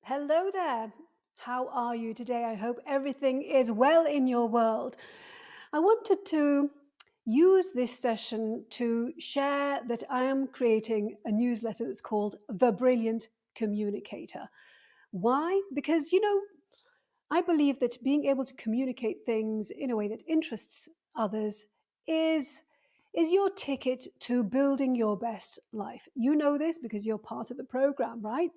Hello there. How are you today? I hope everything is well in your world. I wanted to use this session to share that I am creating a newsletter that's called The Brilliant Communicator. Why? Because, I believe that being able to communicate things in a way that interests others is is your ticket to building your best life. You know this because you're part of the program, right?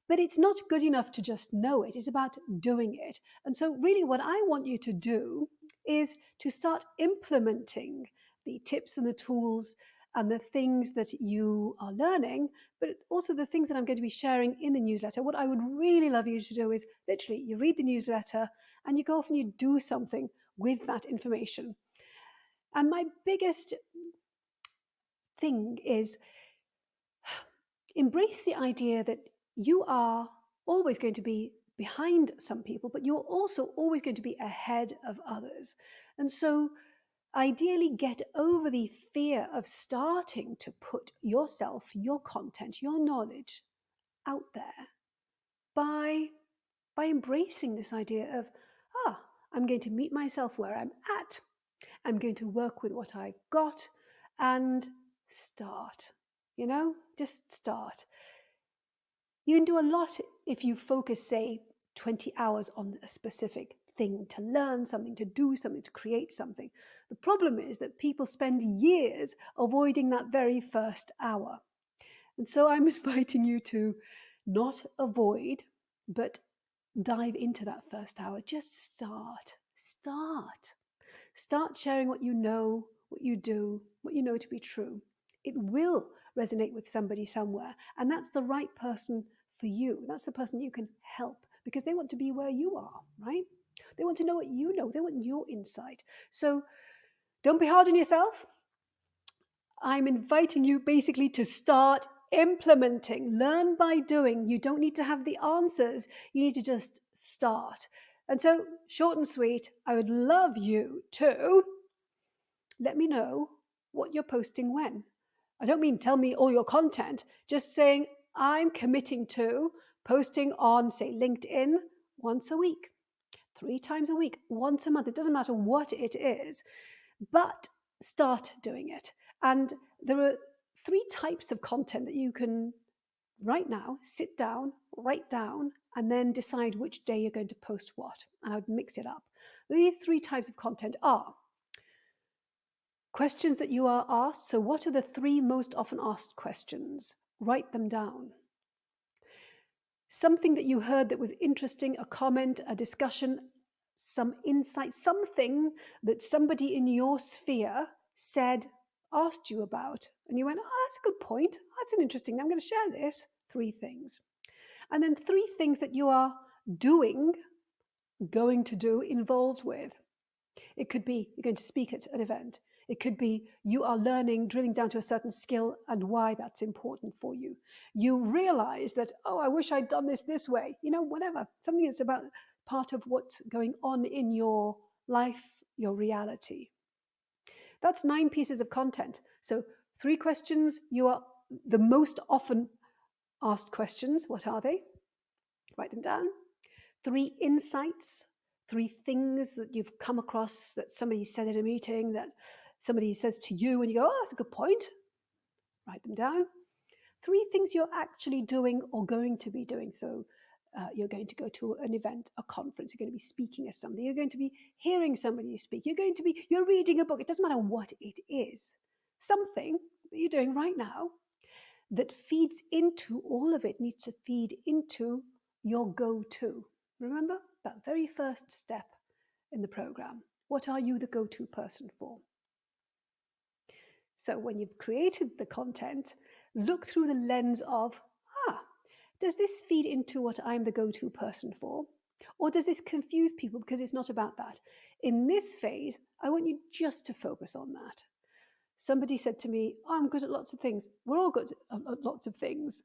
But it's not good enough to just know it. It's about doing it. And so, really, what I want you to do is to start implementing the tips and the tools and the things that you are learning, but also the things that I'm going to be sharing in the newsletter. What I would really love you to do is literally you read the newsletter and you go off and you do something with that information. And my biggest thing is embrace the idea that you are always going to be behind some people, but you're also always going to be ahead of others. And so, ideally, get over the fear of starting to put yourself, your content, your knowledge out there by embracing this idea of, I'm going to meet myself where I'm at. I'm going to work with what I've got and start. Just start. You can do a lot if you focus, say, 20 hours on a specific thing to learn something, to do something, to create something. The problem is that people spend years avoiding that very first hour. And so I'm inviting you to not avoid, but dive into that first hour. Just start. Start. Start sharing what you know, what you do, what you know to be true. It will resonate with somebody somewhere, and that's the right person for you. That's the person you can help because they want to be where you are, right? They want to know what you know, they want your insight. So don't be hard on yourself. I'm inviting you basically to start implementing. Learn by doing. You don't need to have the answers, you need to just start. And so, short and sweet, I would love you to let me know what you're posting when. I don't mean tell me all your content, just saying I'm committing to posting on, say, LinkedIn once a week, 3 times a week, once a month. It doesn't matter what it is, but start doing it. And there are 3 types of content that you can right now sit down, write down, and then decide which day you're going to post what. And I would mix it up. These 3 types of content are questions that you are asked. So, what are the 3 most often asked questions? Write them down. Something that you heard that was interesting, a comment, a discussion, some insight, something that somebody in your sphere said, asked you about, and you went, oh, that's a good point. That's an interesting, I'm going to share this. 3 things. And then 3 things that you are doing, going to do, involved with. It could be you're going to speak at an event. It could be you are learning, drilling down to a certain skill and why that's important for you. You realize that, oh, I wish I'd done this way, whatever. Something that's about part of what's going on in your life, your reality. That's 9 pieces of content. So 3 questions, you are the most often asked questions. What are they? Write them down. 3 insights, 3 things that you've come across that somebody said at a meeting, that somebody says to you, and you go, oh, that's a good point. Write them down. 3 things you're actually doing or going to be doing. So you're going to go to an event, a conference, you're going to be speaking at something, you're going to be hearing somebody speak, you're reading a book. It doesn't matter what it is. Something that you're doing right now that feeds into all of it needs to feed into your go-to. Remember that very first step in the program. What are you the go-to person for? So when you've created the content, look through the lens of, does this feed into what I'm the go-to person for? Or does this confuse people because it's not about that? In this phase, I want you just to focus on that. Somebody said to me, oh, I'm good at lots of things. We're all good at lots of things.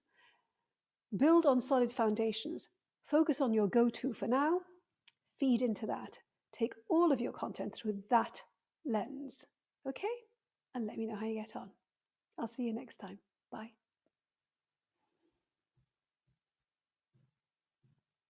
Build on solid foundations. Focus on your go-to for now. Feed into that. Take all of your content through that lens. Okay? And let me know how you get on. I'll see you next time. Bye.